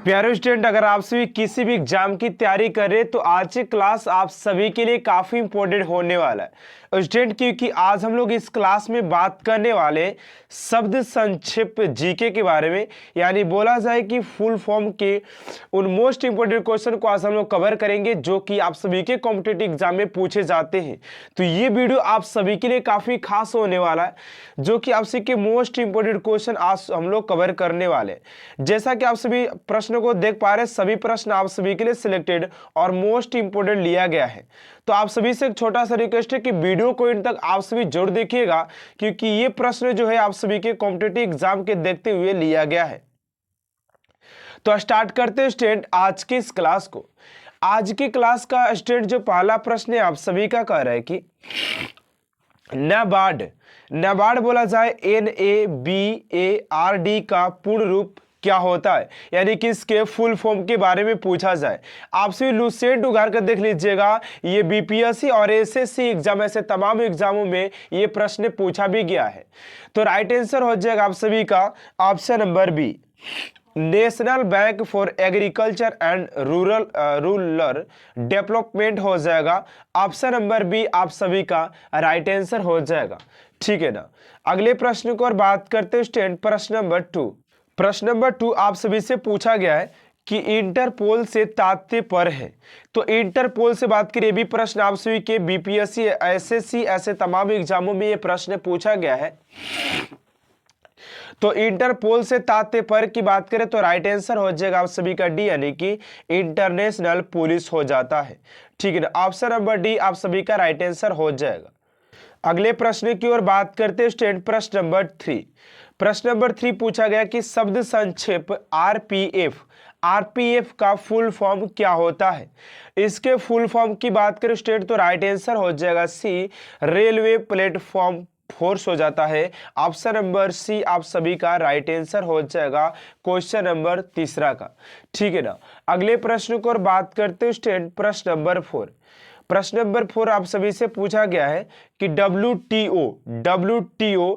प्यारे स्टूडेंट, अगर आप सभी किसी भी एग्जाम की तैयारी कर रहे हैं तो आज की क्लास आप सभी के लिए काफी इंपॉर्टेंट होने वाला है स्टूडेंट, क्योंकि आज हम लोग इस क्लास में बात करने वाले शब्द संक्षिप्त जीके के बारे में। यानी बोला जाए कि फुल फॉर्म के उन मोस्ट इंपोर्टेंट क्वेश्चन को आज हम लोग कवर करेंगे जो कि आप सभी के कॉम्पिटिटिव एग्जाम में पूछे जाते हैं। तो ये वीडियो आप सभी के लिए काफी खास होने वाला है, जो कि आप सभी के मोस्ट इंपोर्टेंट क्वेश्चन आज हम लोग कवर करने वाले हैं। जैसा कि आप सभी प्रश्नों को देख पा रहे हैं, सभी प्रश्न आप सभी के लिए सिलेक्टेड और मोस्ट इंपोर्टेंट लिया गया है। तो आप सभी से एक छोटा सा रिक्वेस्ट है कि वीडियो को इन तक आप सभी जरूर देखिएगा, क्योंकि ये प्रश्न जो है आप सभी के कॉम्पिटिटिव एग्जाम के देखते हुए लिया गया है। तो स्टार्ट करते हैं स्टूडेंट आज की इस क्लास को। आज की क्लास का स्टूडेंट जो पहला प्रश्न है आप सभी का कह रहा है कि नाबार्ड, नाबार्ड बोला जाए NABARD का पूर्ण रूप क्या होता है, यानी कि इसके फुल फॉर्म के बारे में पूछा जाए। आप सभी लुसेंट उगार कर देख लीजिएगा, ये BPSC और SSC एग्जाम ऐसे तमाम एग्जामों में ये प्रश्न पूछा भी गया है। तो राइट आंसर हो जाएगा आप सभी का option number B, national bank for agriculture and rural development हो जाएगा। ऑप्शन नंबर बी आप सभी का राइट आंसर हो जाएगा। ठीक है ना। अगले प्रश्न को और बात करते हैं स्टूडेंट, प्रश्न नंबर 2। प्रश्न नंबर 2 आप सभी से पूछा गया है कि इंटरपोल से तात्पर्य है। तो इंटरपोल से बात करिए, भी प्रश्न आप सभी के BPSC SSC ऐसे तमाम एग्जामों में ये प्रश्न पूछा गया है। तो इंटरपोल से तात्पर्य की बात करें तो राइट आंसर हो जाएगा आप सभी का डी, यानी कि इंटरनेशनल पुलिस हो जाता है। ठीक है ना। ऑप्शन नंबर डी आप सभी का राइट आंसर हो जाएगा। अगले प्रश्न की ओर बात करते हैं स्टूडेंट, प्रश्न नंबर 3। प्रश्न नंबर 3 पूछा गया कि शब्द संक्षेप RPF का फुल फॉर्म क्या होता है। इसके फुल फॉर्म की बात करें स्टूडेंट तो राइट आंसर हो जाएगा सी, रेलवे प्लेटफॉर्म फोर्स हो जाता है। ऑप्शन नंबर सी आप सभी का राइट आंसर हो जाएगा क्वेश्चन नंबर 3 का। ठीक है ना। अगले प्रश्न को और बात करते हैं स्टूडेंट, प्रश्न नंबर 4। प्रश्न नंबर 4 आप सभी से पूछा गया है कि WTO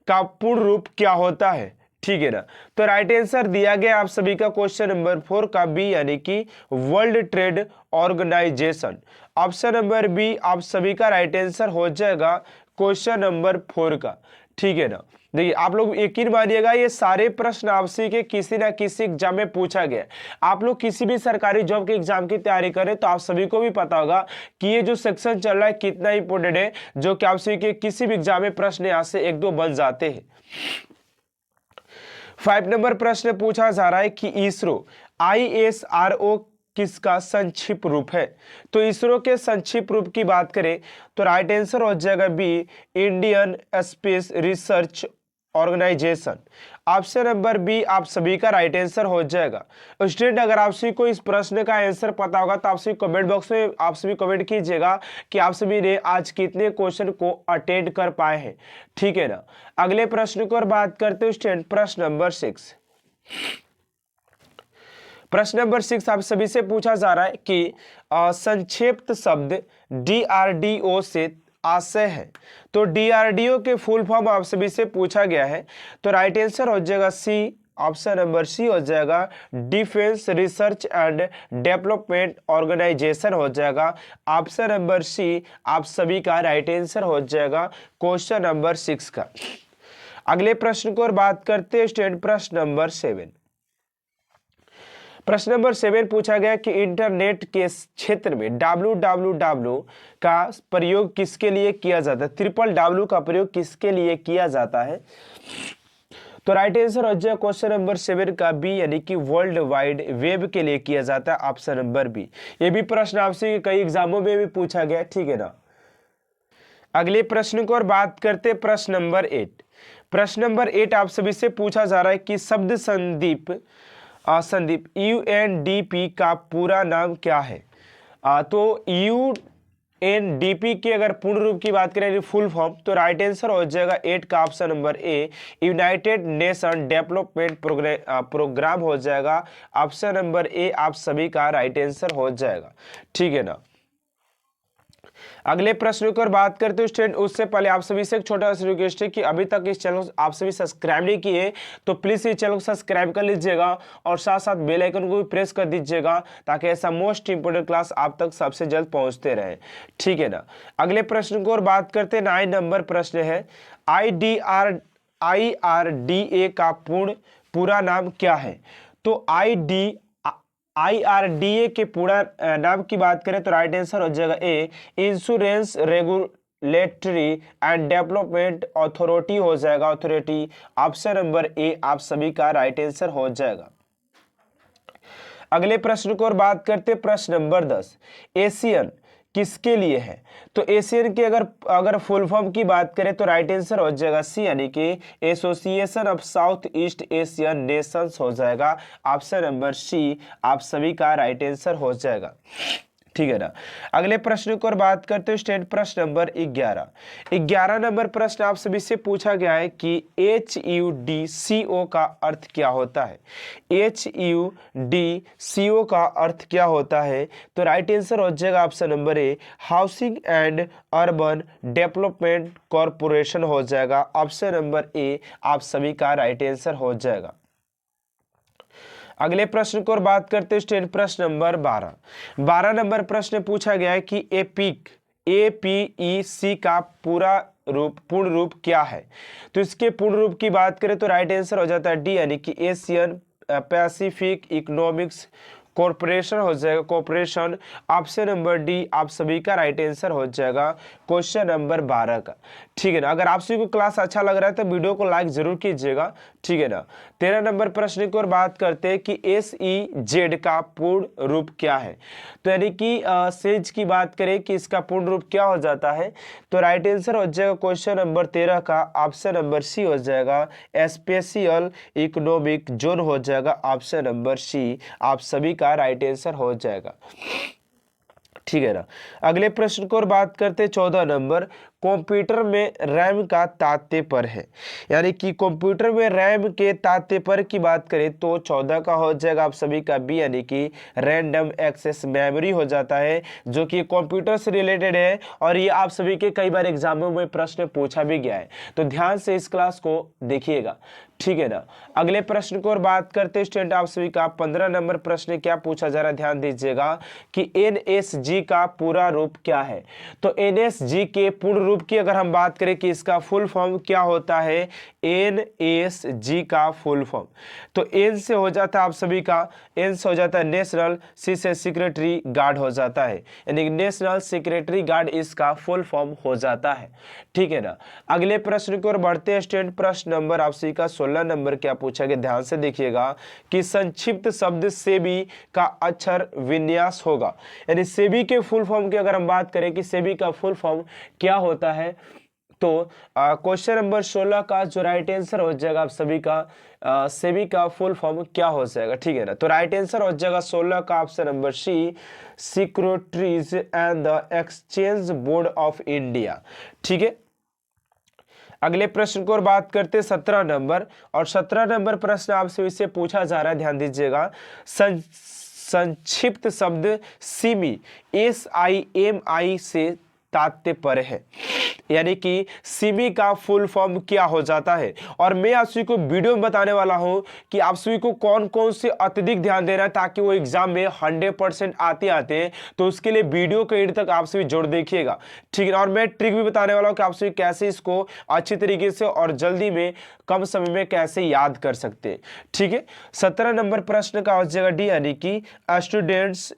का पूर्ण रूप क्या होता है। ठीक है ना। तो राइट आंसर दिया गया आप सभी का क्वेश्चन नंबर 4 का बी, यानी कि world trade organisation. Option number B आप सभी का राइट आंसर हो जाएगा क्वेश्चन नंबर 4 का। ठीक है ना। देखिए आप लोग यकीन मानिएगा, ये सारे प्रश्न आपसे के किसी ना किसी एग्जाम में पूछा गया। आप लोग किसी भी सरकारी जॉब के एग्जाम की तैयारी करें तो आप सभी को भी पता होगा कि ये जो सेक्शन चल रहा है कितना इंपोर्टेंट है, जो कि आपसे के किसी भी एग्जाम में प्रश्न यहाँ से 1-2 बन जाते हैं। 5 नंबर प्रश्न पूछा जा रहा है कि इसरो ISRO किसका संक्षिप्त रूप है। तो इसरो के संक्षिप्त रूप की बात करें तो राइट आंसर हो जाएगा B, Indian space research organisation. Option number B आप सभी का राइट आंसर हो जाएगा। स्टूडेंट, अगर आप सभी को इस प्रश्न का आंसर पता होगा तो आप सभी कमेंट बॉक्स में आप सभी कमेंट कीजिएगा कि आप सभी ने आज कितने क्वेश्चन को अटेंड कर पाए हैं। ठीक है ना। अगले प्रश्न को और बात करते हैं स्टूडेंट, प्रश्न नंबर 6। प्रश्न नंबर 6 आप सभी से पूछा जा रहा है कि संक्षिप्त शब्द DRDO से आशय है। तो DRDO के फुल फॉर्म आप सभी से पूछा गया है। तो राइट आंसर हो जाएगा सी, ऑप्शन नंबर सी हो जाएगा defence research and development organisation हो जाएगा। ऑप्शन नंबर सी आप सभी का राइट आंसर हो जाएगा क्वेश्चन नंबर 6 का। अगले प्रश्न को और बात करते हैं स्टूडेंट, प्रश्न नंबर 7। प्रश्न नंबर 7 पूछा गया कि इंटरनेट के क्षेत्र में www का प्रयोग किसके लिए किया जाता है। WWW का प्रयोग किसके लिए किया जाता है। तो राइट आंसर हो जाएगा क्वेश्चन नंबर 7 का बी, यानी कि वर्ल्ड वाइड वेब के लिए किया जाता है। Option number B. ये भी प्रश्न आपसे कई एग्जामों में भी पूछा गया। ठीक है ना। अगले प्रश्न को और बात करते हैं, प्रश्न नंबर 8। प्रश्न नंबर 8 आप सभी से पूछा जा रहा है कि शब्द संदीप UNDP का पूरा नाम क्या है। तो UNDP के अगर पूर्ण रूप की बात करें फुल फॉर्म तो राइट आंसर हो जाएगा 8 का option number A, united nation development programme हो जाएगा। ऑप्शन नंबर ए आप सभी का राइट आंसर हो जाएगा। ठीक है ना। अगले प्रश्न की ओर बात करते हैं स्टूडेंट, उससे पहले आप सभी से एक छोटा सा रिक्वेस्ट है कि अभी तक इस चैनल को आप सभी सब्सक्राइब नहीं किए तो प्लीज इस चैनल को सब्सक्राइब कर लीजिएगा और साथ साथ बेल आइकन को भी प्रेस कर दीजिएगा ताकि ऐसा मोस्ट इंपोर्टेंट क्लास आप तक सबसे जल्द पहुंचते रहे, ठीक है ना। अगले प्रश्न की ओर बात करते हैं, 9 नंबर प्रश्न है, IRDA का पूरा नाम क्या है? तो IRDA के पूरा नाम की बात करें तो राइट आंसर हो जाएगा A, insurance regulatory and development authority हो जाएगा, अथॉरिटी। ऑप्शन नंबर ए आप सभी का राइट आंसर हो जाएगा। अगले प्रश्न को और बात करते हैं, प्रश्न नंबर 10, एशियन किसके लिए है? तो एशियन की अगर फुल फॉर्म की बात करें तो राइट आंसर हो जाएगा सी, यानी कि association of south east Asian Nations हो जाएगा। ऑप्शन नंबर सी आप सभी का राइट आंसर हो जाएगा, ठीक है ना। अगले प्रश्न को और बात करते हैं स्टूडेंट, प्रश्न नंबर 11 नंबर प्रश्न आप सभी से पूछा गया है कि HUDCO का अर्थ क्या होता है? HUDCO का अर्थ क्या होता है? तो राइट आंसर हो जाएगा option number A, housing and urban development corporation हो जाएगा। ऑप्शन नंबर ए आप सभी का राइट आंसर हो जाएगा। अगले प्रश्न को और बात करते हैं स्टूडेंट, प्रश्न नंबर 12 नंबर प्रश्न पूछा गया है कि APEC का पूर्ण रूप क्या है? तो इसके पूर्ण रूप की बात करें तो राइट आंसर हो जाता है डी, यानी कि एशियन पैसिफिक इकोनॉमिक्स कॉर्पोरेशन हो जाएगा, कॉर्पोरेशन। ऑप्शन नंबर डी आप सभी का राइट आंसर हो जाएगा क्वेश्चन नंबर 12 का, ठीक है ना। अगर आप सभी को क्लास अच्छा लग रहा है तो वीडियो को लाइक जरूर कीजिएगा, ठीक है ना। 13 नंबर प्रश्न की ओर बात करते हैं कि SEZ का पूर्ण रूप क्या है? तो यानी कि सेज की बात करें कि इसका पूर्ण रूप क्या हो जाता है, तो राइट आंसर हो जाएगा क्वेश्चन नंबर 13 का ऑप्शन नंबर सी हो जाएगा, स्पेशल इकोनॉमिक जोन हो जाएगा। ऑप्शन नंबर सी आप सभी का राइट आंसर हो जाएगा, ठीक है ना। अगले प्रश्न को और बात करते हैं 14 नंबर, कंप्यूटर में रैम का तात्पर्य है, यानी कि कंप्यूटर में रैम के तात्पर्य की बात करें तो 14 का हो जाएगा आप सभी का बी, यानी कि रैंडम एक्सेस मेमोरी हो जाता है, जो कि कंप्यूटर से रिलेटेड है और ये आप सभी के कई बार एग्जामों में प्रश्न पूछा भी गया है, तो ध्यान से इस क्लास को देखिएगा, ठीक है ना। अगले प्रश्न को और बात करते हैं स्टूडेंट आप सभी का 15 नंबर प्रश्न क्या पूछा जा रहा है, ध्यान दीजिएगा कि NSG का पूरा रूप क्या है? तो NSG के पूर्ण रूप की अगर हम बात करें कि इसका फुल फॉर्म क्या होता है, NSG का फुल फॉर्म, तो एन से हो जाता है आप सभी का, एन से हो जाता है नेशनल, सी से सिक्योरिटी गार्ड हो जाता है, यानी नेशनल सिक्योरिटी गार्ड इसका फुल फॉर्म हो जाता है, ठीक है ना। अगले प्रश्न की ओर बढ़ते हैं स्टूडेंट, प्रश्न नंबर आप सभी का 16 नंबर क्या पूछा गया, ध्यान से देखिएगा कि संक्षिप्त शब्द सेबी का अक्षर विन्यास होगा, यानी सेबी के फुल फॉर्म की अगर हम बात करें कि सेबी का फुल फॉर्म क्या होता है, तो क्वेश्चन नंबर 16 का जो राइट आंसर हो जाएगा आप सभी का सेबी का फुल फॉर्म क्या हो जाएगा, ठीक है ना। तो राइट आंसर हो जाएगा 16 का option number C, securities and the exchange board of India, ठीक है। अगले प्रश्न को और बात करते हैं 17 नंबर, और 17 नंबर प्रश्न आपसे इससे पूछा जा रहा है, ध्यान दीजिएगा, संक्षिप्त शब्द सिमी SIMI से तात्पर्य है, यानी कि सिमी का फुल फॉर्म क्या हो जाता है। और मैं आप सभी को वीडियो में बताने वाला हूं कि आप सभी को कौन कौन से अत्यधिक ध्यान देना है ताकि वो एग्जाम में 100% आते हैं, तो उसके लिए वीडियो के एंड तक आप सभी जोड़ देखिएगा, ठीक है। और मैं ट्रिक भी बताने वाला हूं कि आप सभी कैसे इसको अच्छी तरीके से और जल्दी में कम समय में कैसे याद कर सकते हैं, ठीक है। 17 नंबर प्रश्न का हो जाएगा डी, यानी कि students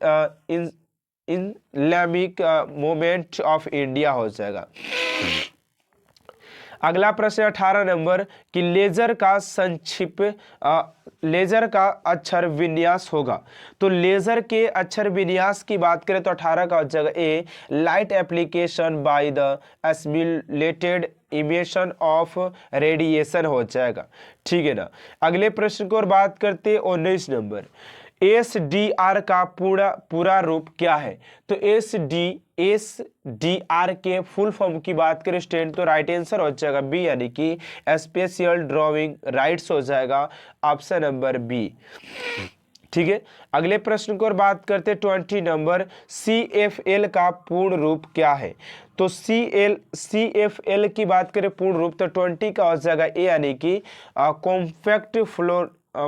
Islamic movement of India हो जाएगा। अगला प्रश्न 18 नंबर कि लेजर का अक्षर विन्यास होगा, तो लेजर के अक्षर विन्यास की बात करें तो 18 का हो जाएगा A, light application by the stimulated emission of radiation हो जाएगा, ठीक है ना। अगले प्रश्न को और बात करते हैं 19 नंबर, SDR का पूरा रूप क्या है? तो SDR के फुल फॉर्म की बात करें स्टूडेंट तो राइट आंसर हो जाएगा बी, यानी कि स्पेशल ड्राइविंग राइट्स हो जाएगा, ऑप्शन नंबर बी, ठीक है, अगले प्रश्न को और बात करते 20 नंबर, CFL का पूर्ण रूप क्या है? तो CFL की बात करें पूर्ण रूप तो 20 का हो जाएगा ए, यानी कि कॉम्पैक्ट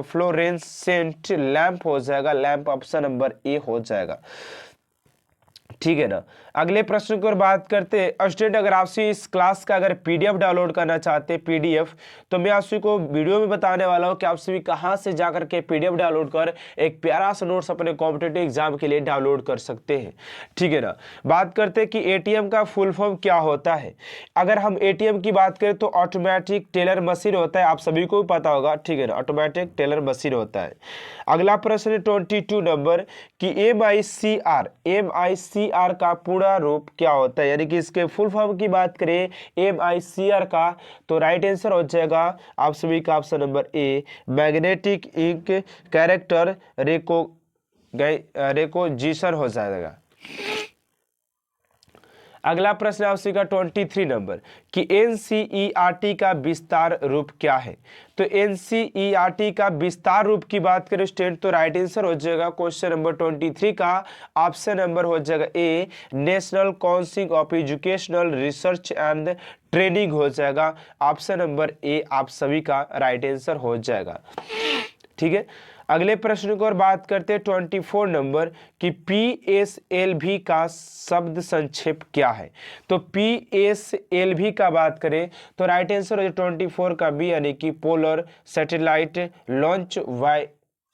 फ्लोरेसेंट लैंप हो जाएगा, लैंप ऑप्शन नंबर ए हो जाएगा। ठीक है ना, अगले प्रश्न की ओर बात करते हैं। स्टूडेंट, अगर आपसे इस क्लास का अगर पीडीएफ डाउनलोड करना चाहते हैं पीडीएफ, तो मैं आप सभी को वीडियो में बताने वाला हूं कि आप सभी कहां से जाकर के पीडीएफ डाउनलोड कर एक प्यारा सा नोट्स अपने कॉम्पिटिटिव एग्जाम के लिए डाउनलोड कर सकते हैं। ठीक है ना, बात करते हैं कि एटीएम का फुल फॉर्म क्या होता है। अगर हम एटीएम की बात करें तो ऑटोमेटिक टेलर मशीन होता है, आप सभी को भी पता होगा। ठीक है ना, ऑटोमेटिक टेलर मशीन होता है। अगला प्रश्न 22 नंबर कि MICR का पूरा रूप क्या होता है, यानी कि इसके फुल फॉर्म की बात करें MICR का, तो राइट आंसर हो जाएगा आप सभी का option number A, magnetic ink character recognition हो जाएगा। अगला प्रश्न आपसे का 23 नंबर कि NCERT का विस्तार रूप क्या है? तो NCERT का विस्तार रूप की बात करें स्टूडेंट, तो राइट आंसर हो जाएगा क्वेश्चन नंबर 23 का ऑप्शन नंबर हो जाएगा A, national council of educational research and training हो जाएगा, ऑप्शन नंबर ए आप सभी का राइट आंसर हो जाएगा। ठीक है, अगले प्रश्न को और बात करते हैं 24 नंबर कि PSLV का शब्द संक्षेप क्या है? तो PSLV का बात करें तो राइट आंसर हो 24 का बी, यानी कि पोलर सैटेलाइट लॉन्च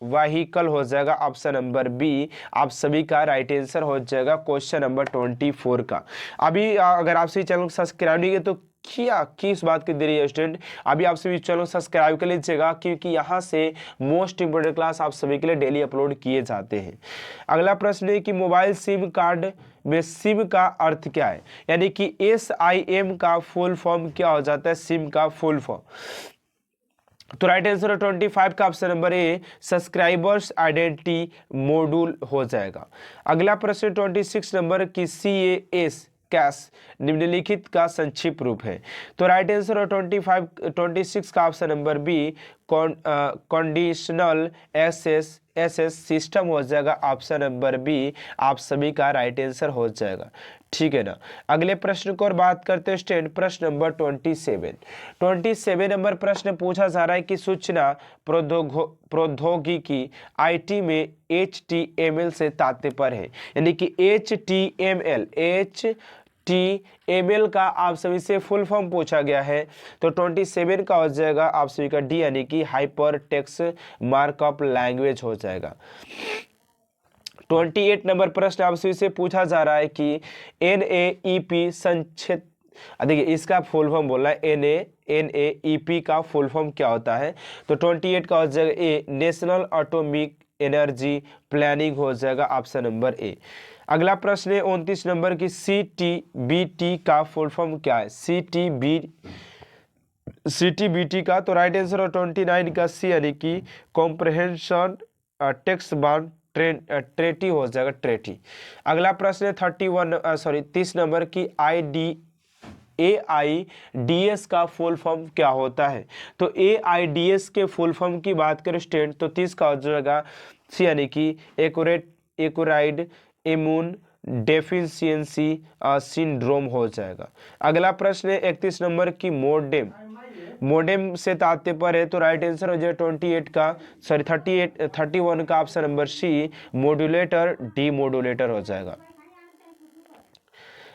वाहिकल हो जाएगा, ऑप्शन नंबर बी आप सभी का राइट आंसर हो जाएगा क्वेश्चन नंबर 24 का। अभी अगर आप सभी चैनल को सब्सक्राइब नहीं किए तो क्या किस बात की देरी है स्टूडेंट, अभी आप सभी चैनल सब्सक्राइब कर लीजिएगा, क्योंकि यहाँ से मोस्ट इंपोर्टेंट क्लास आप सभी के लिए डेली अपलोड किए जाते हैं। अगला प्रश्न है कि मोबाइल सिम कार्ड में सिम का अर्थ क्या है, यानी कि SIM का फुल फॉर्म क्या हो जाता है, सिम का फुल फॉर्म? तो राइट आंसर 25 का ऑप्शन नंबर ए, सब्सक्राइबर्स आइडेंटिटी मॉड्यूल हो जाएगा। अगला प्रश्न 26 नंबर की CAS कैश निम्नलिखित का संक्षिप्त रूप है। तो राइट आंसर 26 का option number B, conditional access system हो जाएगा, ऑप्शन नंबर बी आप सभी का राइट आंसर हो जाएगा। ठीक है ना, अगले प्रश्न को और बात करते हैं स्टूडेंट, प्रश्न नंबर 27 नंबर प्रश्न पूछा जा रहा है कि सूचना प्रौद्योगिकी IT में HTML से तात्पर्य है, यानी कि HTML का आप सभी से फुल फॉर्म पूछा गया है। तो 27 का हो जाएगा आप सभी का डी, यानी कि हाइपर टेक्स्ट मार्कअप लैंग्वेज हो जाएगा। 28 नंबर प्रश्न आप सभी से पूछा जा रहा है कि NAEP संक्षिप्त, देखिए इसका फुल फॉर्म बोलना है NAEP का फुल फॉर्म क्या होता है? तो 28 का हो जाएगा A, national atomic energy planning हो जाएगा, ऑप्शन नंबर ए। अगला प्रश्न है 29 नंबर की CTBT का फुल फॉर्म क्या है? CTBT का, तो राइट आंसर है 29 का सी, यानी कि कॉम्प्रहेंशन टेक्स्ट बाउंड ट्रेटी हो जाएगा, ट्रेटी। अगला प्रश्न है 30 नंबर की AIDS का फुल फॉर्म क्या होता है? तो AIDS के फुल फॉर्म की बात करें स्टूडेंट, तो 30 का हो जाएगा सी, यानी कि एक्यूराइड इम्यून डेफिशिएंसी सिंड्रोम हो जाएगा। अगला प्रश्न है 31 नंबर की मोडेम से तात्पर्य है, तो राइट आंसर हो जाएगा 31 का option number C, modulator demodulator हो जाएगा।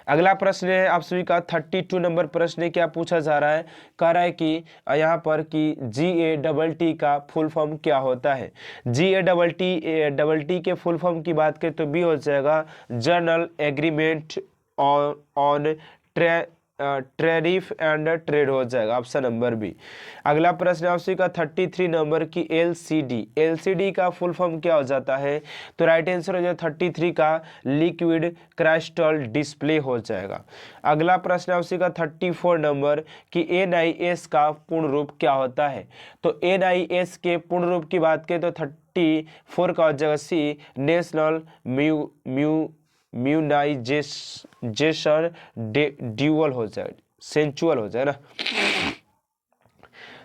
अगला प्रश्न है आप सभी का 32 नंबर प्रश्न है, क्या पूछा जा रहा है? कह रहा है कि यहाँ पर कि GATT का फुल फॉर्म क्या होता है? GATT के फुल फॉर्म की बात करें तो बी हो जाएगा, journal agreement on tariff and trade हो जाएगा, ऑप्शन नंबर बी। अगला प्रश्न आपसे का 33 नंबर की LCD का फुल फॉर्म क्या हो जाता है? तो राइट आंसर हो जाएगा 33 का लिक्विड क्रिस्टल डिस्प्ले हो जाएगा। अगला प्रश्न आपसे का 34 नंबर की NIS का पूर्ण रूप क्या होता है? तो NIS के पूर्ण रूप की बात करें तो 34 का हो जाएगा सी, नेशनल म्यूनाइजेशन ड्यूअल हो जाएगा, सेंचुअल हो जाएगा ना।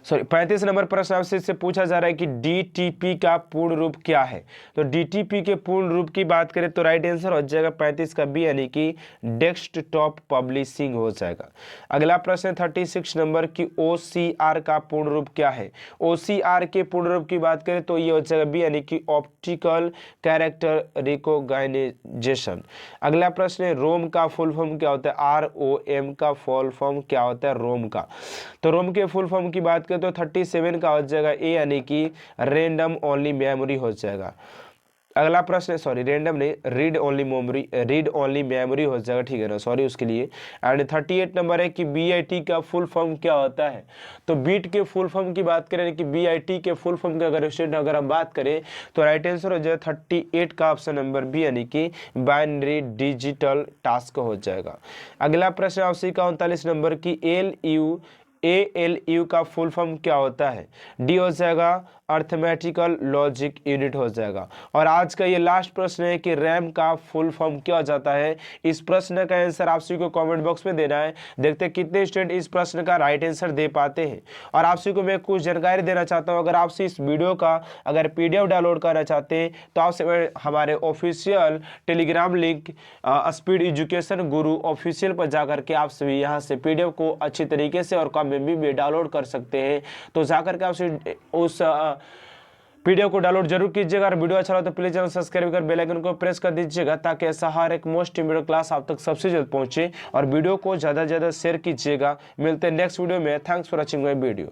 सॉरी 35 नंबर प्रश्न आपसे इससे पूछा जा रहा है कि डीटीपी का पूर्ण रूप क्या है। तो डीटीपी के पूर्ण रूप की बात करें तो राइट आंसर हो जाएगा 35 का बी, यानी कि डेस्कटॉप पब्लिशिंग हो जाएगा। अगला प्रश्न 36 नंबर की ओसीआर का पूर्ण रूप क्या है। ओसीआर के पूर्ण रूप की बात करें तो ये हो जाएगा बी, यानी कि ऑप्टिकल कैरेक्टर रिकॉग्नाइजेशन। अगला प्रश्न है रोम का फुल फॉर्म क्या होता है। ROM का फुल फॉर्म क्या होता है रोम का। तो रोम के फुल फॉर्म की बात करें तो 37 का हो जाएगा ए, यानी कि रैंडम ओनली मेमोरी हो जाएगा। अगला प्रश्न है, सॉरी रैंडम नहीं, रीड ओनली मेमोरी हो जाएगा, ठीक है ना, सॉरी उसके लिए। एंड 38 नंबर है कि BIT का फुल फॉर्म क्या होता है। तो बीट के फुल फॉर्म की बात करें कि BIT के फुल फॉर्म की अगर हम बात करें तो राइट आंसर हो जाएगा 38 का ऑप्शन नंबर बी, यानी कि बाइनरी डिजिटल टास्क हो जाएगा। अगला प्रश्न आपसे का 39 नंबर की ALU का फुल फॉर्म क्या होता है। डी हो जाएगा अर्थमेटिकल लॉजिक यूनिट हो जाएगा। और आज का ये लास्ट प्रश्न है कि रैम का फुल फॉर्म क्या हो जाता है। इस प्रश्न का आंसर आप सभी को कमेंट बॉक्स में देना है। देखते हैं कितने स्टूडेंट इस प्रश्न का राइट आंसर दे पाते हैं। और आप सभी को मैं कुछ जानकारी देना चाहता हूं, अगर आपसे इस वीडियो का अगर PDF डाउनलोड करना चाहते हैं तो आपसे हमारे official Telegram link speed education गुरु ऑफिशियल पर जाकर के आप सभी यहाँ से PDF को अच्छी तरीके से और कम में भी डाउनलोड कर सकते हैं। तो जाकर के आप उस PDF को डाउनलोड जरूर कीजिएगा। और वीडियो अच्छा लगा तो प्लीज चैनल सब्सक्राइब कर बेल आइकन को प्रेस कर दीजिएगा, ताकि ऐसा हर एक मोस्ट इम्पोर्टेंट क्लास आप तक सबसे जल्द पहुंचे। और वीडियो को ज़्यादा से ज़्यादा शेयर कीजिएगा। मिलते हैं नेक्स्ट वीडियो में। Thanks for watching my video.